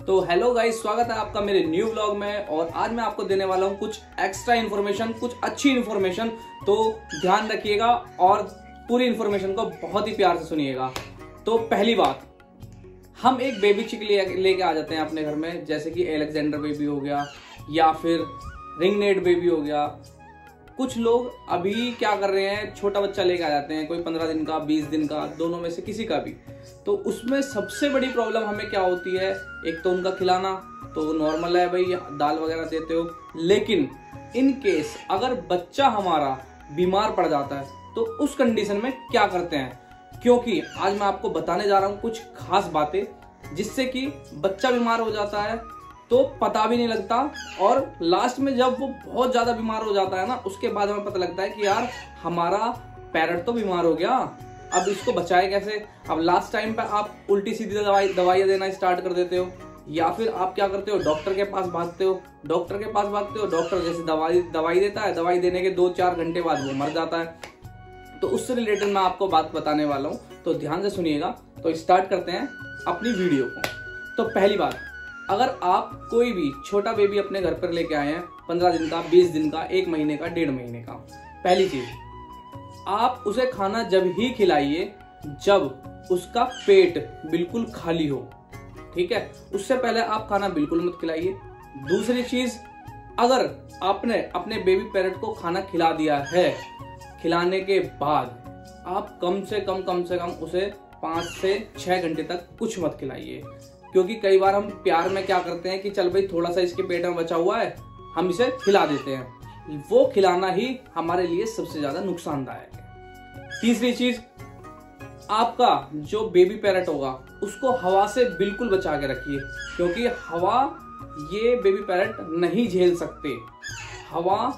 तो hello guys, स्वागत है आपका मेरे न्यू व्लॉग में। और आज मैं आपको देने वाला हूं कुछ एक्स्ट्रा इन्फॉर्मेशन, कुछ अच्छी इन्फॉर्मेशन। तो ध्यान रखिएगा और पूरी इन्फॉर्मेशन को बहुत ही प्यार से सुनिएगा। तो पहली बात, हम एक बेबी चिक लेके आ जाते हैं अपने घर में, जैसे कि एलेक्जेंडर बेबी हो गया या फिर रिंगनेट बेबी हो गया। कुछ लोग अभी क्या कर रहे हैं, छोटा बच्चा लेके आ जाते हैं, कोई 15 दिन का, 20 दिन का, दोनों में से किसी का भी। तो उसमें सबसे बड़ी प्रॉब्लम हमें क्या होती है, एक तो उनका खिलाना तो नॉर्मल है भाई, दाल वगैरह देते हो। लेकिन इन केस अगर बच्चा हमारा बीमार पड़ जाता है तो उस कंडीशन में क्या करते हैं, क्योंकि आज मैं आपको बताने जा रहा हूं कुछ खास बातें जिससे कि बच्चा बीमार हो जाता है तो पता भी नहीं लगता, और लास्ट में जब वो बहुत ज्यादा बीमार हो जाता है ना, उसके बाद हमें पता लगता है कि यार हमारा पैरट तो बीमार हो गया, अब इसको बचाए कैसे। अब लास्ट टाइम पे आप उल्टी सीधी दवाइयां देना स्टार्ट कर देते हो, या फिर आप क्या करते हो, डॉक्टर के पास भागते हो। डॉक्टर जैसे दवाई देता है, दवाई देने के 2-4 घंटे बाद वो मर जाता है। तो उससे रिलेटेड मैं आपको बात बताने वाला हूँ, तो ध्यान से सुनिएगा। तो स्टार्ट करते हैं अपनी वीडियो को। तो पहली बात, अगर आप कोई भी छोटा बेबी अपने घर पर लेके आए हैं, 15 दिन का, 20 दिन का, 1 महीने का, 1.5 महीने का, पहली चीज, आप उसे खाना जब ही खिलाइए जब उसका पेट बिल्कुल खाली हो, ठीक है। उससे पहले आप खाना बिल्कुल मत खिलाइए। दूसरी चीज, अगर आपने अपने बेबी पैरट को खाना खिला दिया है, खिलाने के बाद आप कम से कम उसे 5 से 6 घंटे तक कुछ मत खिलाइए। क्योंकि कई बार हम प्यार में क्या करते हैं कि चल भाई थोड़ा सा इसके पेट में बचा हुआ है, हम इसे खिला देते हैं। वो खिलाना ही हमारे लिए सबसे ज्यादा नुकसानदायक है। तीसरी चीज, आपका जो बेबी पैरट होगा उसको हवा से बिल्कुल बचा के रखिए, क्योंकि हवा ये बेबी पैरट नहीं झेल सकते। हवा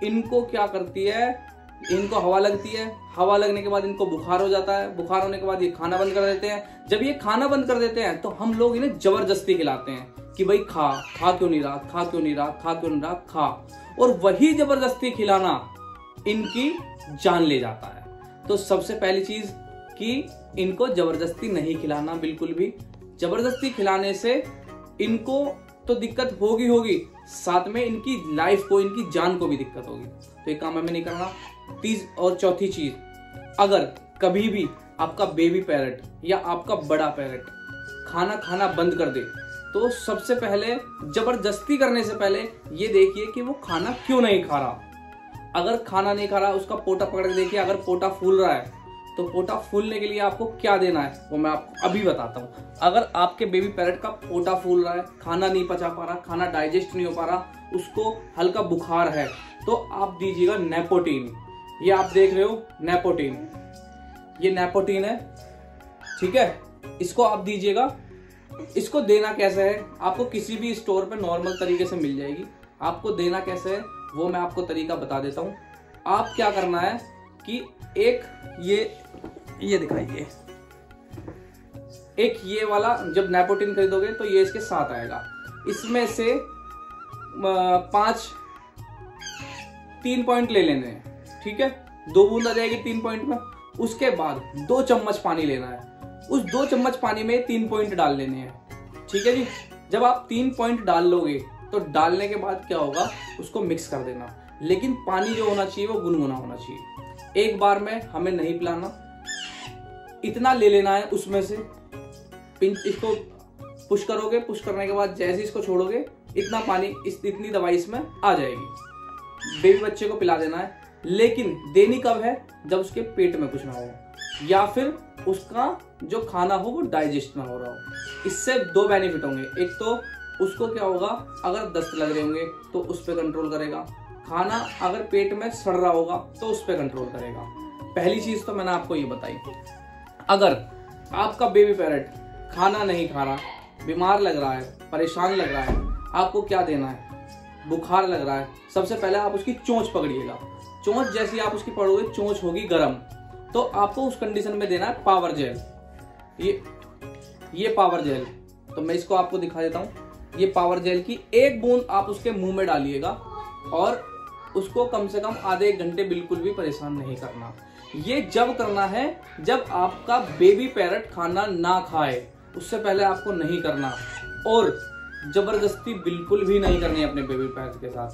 इनको क्या करती है, इनको हवा लगती है, हवा लगने के बाद इनको बुखार हो जाता है, बुखार होने के बाद ये खाना बंद कर देते हैं। जब ये खाना बंद कर देते हैं तो हम लोग इन्हें जबरदस्ती खिलाते हैं कि भाई खा क्यों नहीं रहा, खा। और वही जबरदस्ती खिलाना इनकी जान ले जाता है। तो सबसे पहली चीज कि इनको जबरदस्ती नहीं खिलाना, बिल्कुल भी। जबरदस्ती खिलाने से इनको तो दिक्कत होगी, साथ में इनकी लाइफ को, इनकी जान को भी दिक्कत होगी। तो ये काम हमें नहीं करना। चौथी चीज, अगर कभी भी आपका बेबी पैरट या आपका बड़ा पैरट खाना बंद कर दे तो सबसे पहले, जबरदस्ती करने से पहले ये देखिए कि वो खाना क्यों नहीं खा रहा। अगर खाना नहीं खा रहा, उसका पोटा पकड़ के देखिए। अगर पोटा फूल रहा है तो पोटा फूलने के लिए आपको क्या देना है वो मैं आपको अभी बताता हूँ। अगर आपके बेबी पैरट का पोटा फूल रहा है, खाना नहीं पचा पा रहा, खाना डाइजेस्ट नहीं हो पा रहा, उसको हल्का बुखार है, तो आप दीजिएगा नेपोटीन। ये आप देख रहे हो नेपोटीन, ये नेपोटीन है, ठीक है। इसको आप दीजिएगा। इसको देना कैसे है, आपको किसी भी स्टोर पे नॉर्मल तरीके से मिल जाएगी। आपको देना कैसे है वो मैं आपको तरीका बता देता हूँ। आप क्या करना है कि एक ये दिखाइए, एक ये वाला जब नेपोटीन खरीदोगे तो ये इसके साथ आएगा। इसमें से 3 पॉइंट ले लेने हैं, ठीक है। 2 बूंद आ जाएगी 3 पॉइंट में। उसके बाद 2 चम्मच पानी लेना है। उस 2 चम्मच पानी में 3 पॉइंट डाल लेने हैं, ठीक है जी। जब आप 3 पॉइंट डाल लोगे तो डालने के बाद क्या होगा, उसको मिक्स कर देना। लेकिन पानी जो होना चाहिए वो गुनगुना होना चाहिए। एक बार में हमें नहीं पिलाना, इतना ले लेना है। उसमें से इसको पुश करोगे, पुश करने के बाद जैसे इसको छोड़ोगे, इतना पानी, इतनी दवाई इसमें आ जाएगी। बेबी बच्चे को पिला देना है। लेकिन देनी कब है, जब उसके पेट में कुछ ना हो, या फिर उसका जो खाना हो वो डाइजेस्ट ना हो रहा हो। इससे 2 बेनिफिट होंगे। एक तो उसको क्या होगा, अगर दस्त लग रहे होंगे तो उस पर कंट्रोल करेगा। खाना अगर पेट में सड़ रहा होगा तो उस पर कंट्रोल करेगा। पहली चीज तो मैंने आपको ये बताई। अगर आपका बेबी पैरट खाना नहीं खा रहा, बीमार लग रहा है, परेशान लग रहा है, आपको क्या देना है, बुखार लग रहा है, सबसे पहले आप उसकी चोंच पकड़िएगा। चोंच जैसी आप उसकी पकड़ोगे, चोंच होगी गर्म, तो आपको उस कंडीशन में देना है पावर जेल। ये पावर जेल, तो मैं इसको आपको दिखा देता हूं। ये पावर जेल की 1 बूंद आप उसके मुंह में डालिएगा और उसको कम से कम आधे 1 घंटे बिल्कुल भी परेशान नहीं करना। ये जब करना है जब आपका बेबी पैरट खाना ना खाए, उससे पहले आपको नहीं करना। और जबरदस्ती बिल्कुल भी नहीं करनी है अपने बेबी पैरट के साथ,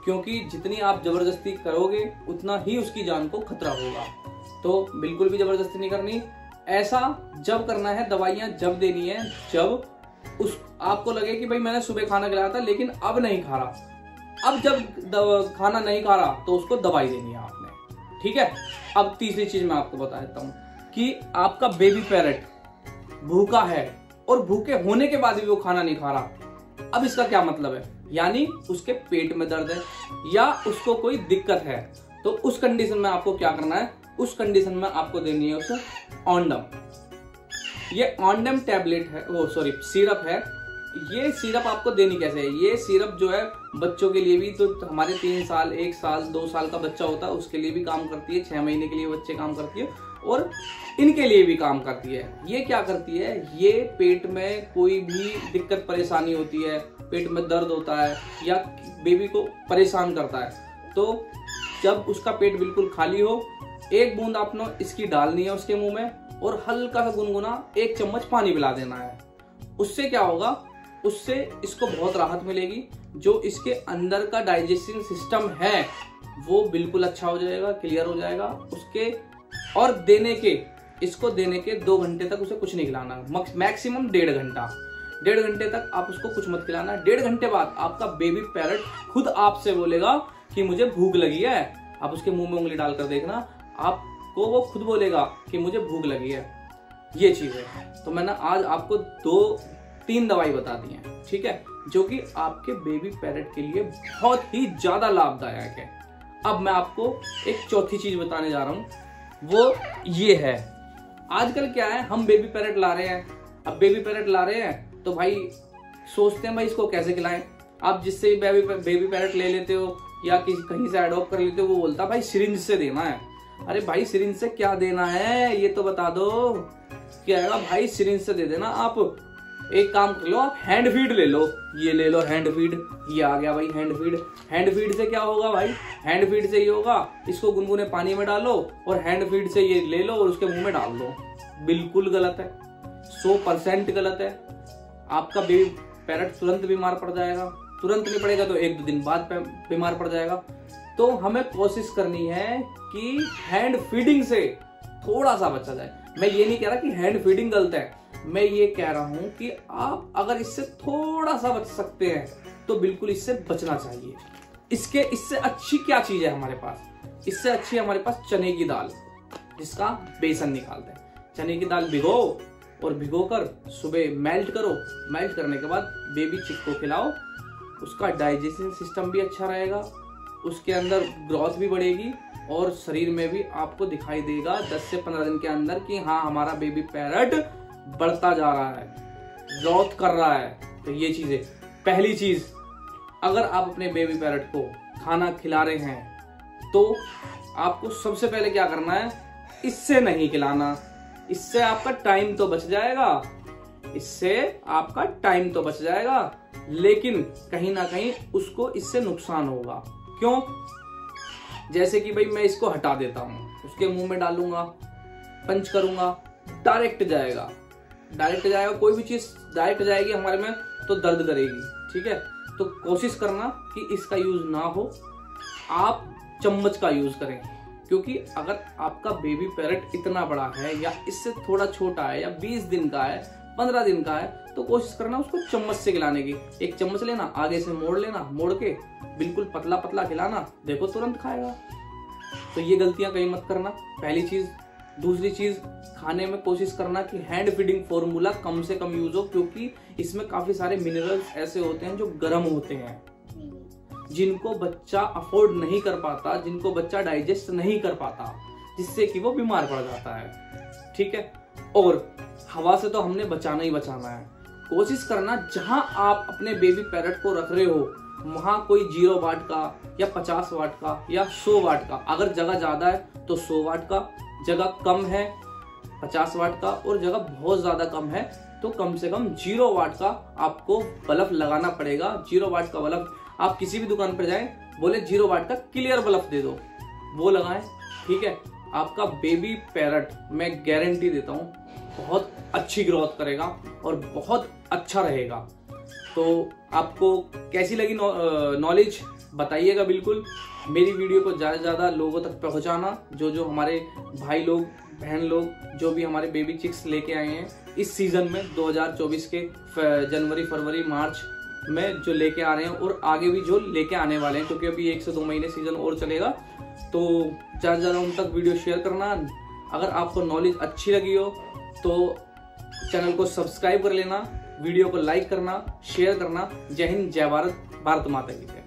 क्योंकि जितनी आप जबरदस्ती करोगे उतना ही उसकी जान को खतरा होगा। तो बिल्कुल भी जबरदस्ती नहीं करनी। ऐसा जब करना है, दवाइयां जब देनी है जब आपको लगे कि भाई मैंने सुबह खाना खिलाया था लेकिन अब नहीं खा रहा। अब जब खाना नहीं खा रहा तो उसको दवाई देनी है आपने, ठीक है। अब तीसरी चीज मैं आपको बता देता हूँ कि आपका बेबी पैरट भूखा है और भूखे होने के बाद भी वो खाना नहीं खा रहा। अब इसका क्या मतलब है, यानी उसके पेट में दर्द है या उसको कोई दिक्कत है। तो उस कंडीशन में आपको क्या करना है, उस कंडीशन में आपको देनी है उसे ऑन्डम। ये ऑन्डम टैबलेट है, वो सॉरी सिरप है। ये सिरप आपको देनी कैसे है, ये सिरप जो है बच्चों के लिए भी, तो हमारे 3 साल 1 साल 2 साल का बच्चा होता है उसके लिए भी काम करती है, 6 महीने के लिए बच्चे काम करती है और इनके लिए भी काम करती है। ये क्या करती है, ये पेट में कोई भी दिक्कत परेशानी होती है, पेट में दर्द होता है या बेबी को परेशान करता है, तो जब उसका पेट बिल्कुल खाली हो, 1 बूंद आपने इसकी डालनी है उसके मुंह में और हल्का सा गुनगुना 1 चम्मच पानी पिला देना है। उससे क्या होगा, उससे इसको बहुत राहत मिलेगी। जो इसके अंदर का डाइजेस्टिंग सिस्टम है वो बिल्कुल अच्छा हो जाएगा, क्लियर हो जाएगा उसके। और इसको देने के 2 घंटे तक उसे कुछ नहीं खिलाना, मैक्सिमम 1.5 घंटा। 1.5 घंटे तक आप उसको कुछ मत खिलाना। 1.5 घंटे बाद आपका बेबी पैरट खुद आपसे बोलेगा कि मुझे भूख लगी है। आप उसके मुंह में उंगली डालकर देखना, आपको वो खुद बोलेगा कि मुझे भूख लगी है। ये चीज है। तो मैंने आज आपको 2-3 दवाई बता दी है, ठीक है, जो कि आपके बेबी पैरट के लिए बहुत ही ज्यादा लाभदायक है। अब मैं आपको एक चौथी चीज बताने जा रहा हूं, वो ये है। आजकल क्या है, हम बेबी पैरट ला रहे हैं। अब बेबी पैरट ला रहे हैं तो भाई सोचते हैं भाई इसको कैसे खिलाएं। आप जिससे बेबी पैरट ले लेते हो या किसी कहीं से अडॉप्ट कर लेते हो, वो बोलता है भाई सिरिंज से देना है। अरे भाई सिरिंज से क्या देना है ये तो बता दो। क्या है भाई, सिरिंज से दे देना। आप एक काम कर लो, आप हैंड फीड ले लो। ये ले लो हैंड फीड, ये आ गया भाई हैंड फीड। हैंड फीड से क्या होगा भाई, हैंड फीड से ये होगा, इसको गुनगुने पानी में डालो और हैंड फीड से ये ले लो और उसके मुंह में डाल दो। बिल्कुल गलत है, 100% गलत है। आपका बेबी पैरट तुरंत बीमार पड़ जाएगा। तुरंत नहीं पड़ेगा तो 1-2 दिन बाद बीमार पड़ जाएगा। तो हमें कोशिश करनी है कि हैंड फीडिंग से थोड़ा सा बचा जाए। मैं ये नहीं कह रहा कि हैंड फीडिंग गलत है, मैं ये कह रहा हूं कि आप अगर इससे थोड़ा सा बच सकते हैं तो बिल्कुल इससे बचना चाहिए। इससे अच्छी क्या चीज है हमारे पास, इससे अच्छी है हमारे पास चने की दाल, जिसका बेसन निकालते हैं। चने की दाल भिगो और भिगोकर सुबह मेल्ट करो। मेल्ट करने के बाद बेबी चिक को खिलाओ, उसका डाइजेशन सिस्टम भी अच्छा रहेगा, उसके अंदर ग्रोथ भी बढ़ेगी और शरीर में भी आपको दिखाई देगा 10 से 15 दिन के अंदर कि हाँ हमारा बेबी पैरट बढ़ता जा रहा है, ग्रोथ कर रहा है। तो ये चीजें, पहली चीज, अगर आप अपने बेबी पैरट को खाना खिला रहे हैं तो आपको सबसे पहले क्या करना है, इससे नहीं खिलाना। इससे आपका टाइम तो बच जाएगा, लेकिन कहीं ना कहीं उसको इससे नुकसान होगा। क्यों? जैसे कि भाई मैं इसको हटा देता हूं, उसके मुंह में डालूंगा, पंच करूंगा, डायरेक्ट जाएगा। कोई भी चीज डायरेक्ट जाएगी हमारे में तो दर्द करेगी, ठीक है। तो कोशिश करना कि इसका यूज ना हो, आप चम्मच का यूज करें। क्योंकि अगर आपका बेबी पैरट इतना बड़ा है या इससे थोड़ा छोटा है या 20 दिन का है, 15 दिन का है, तो कोशिश करना उसको चम्मच से खिलाने की। 1 चम्मच लेना, आगे से मोड़ लेना, मोड़ के बिल्कुल पतला पतला खिलाना, देखो तुरंत खाएगा। तो ये गलतियां कहीं मत करना, पहली चीज। दूसरी चीज, खाने में कोशिश करना कि हैंड फीडिंग फॉर्मूला कम से कम यूज हो, क्योंकि इसमें काफी सारे मिनरल्स ऐसे होते हैं जो गर्म होते हैं, जिनको बच्चा अफोर्ड नहीं कर पाता, जिनको बच्चा डाइजेस्ट नहीं कर पाता, जिससे कि वो बीमार पड़ जाता है, ठीक है। और हवा से तो हमने बचाना ही बचाना है। कोशिश करना जहां आप अपने बेबी पैरट को रख रहे हो वहां कोई 0 वाट का या 50 वाट का या 100 वाट का, अगर जगह ज्यादा है तो 100 वाट का, जगह कम है 50 वाट का और जगह बहुत ज्यादा कम है तो कम से कम 0 वाट का आपको बल्ब लगाना पड़ेगा। 0 वाट का बल्ब आप किसी भी दुकान पर जाएं, बोले 0 वाट का क्लियर बल्ब दे दो, वो लगाएं, ठीक है। आपका बेबी पैरट मैं गारंटी देता हूं बहुत अच्छी ग्रोथ करेगा और बहुत अच्छा रहेगा। तो आपको कैसी लगी नॉलेज बताइएगा बिल्कुल। मेरी वीडियो को ज़्यादा से ज़्यादा लोगों तक पहुंचाना। जो हमारे भाई लोग, बहन लोग जो भी हमारे बेबी चिक्स लेके आए हैं इस सीजन में 2024 के जनवरी, फरवरी, मार्च में जो लेके आ रहे हैं और आगे भी जो लेके आने वाले हैं, क्योंकि अभी 1 से 2 महीने सीजन और चलेगा। तो ज़्यादा से ज़्यादा उन तक वीडियो शेयर करना। अगर आपको नॉलेज अच्छी लगी हो तो चैनल को सब्सक्राइब कर लेना, वीडियो को लाइक करना, शेयर करना। जय हिंद, जय भारत, भारत माता की जय।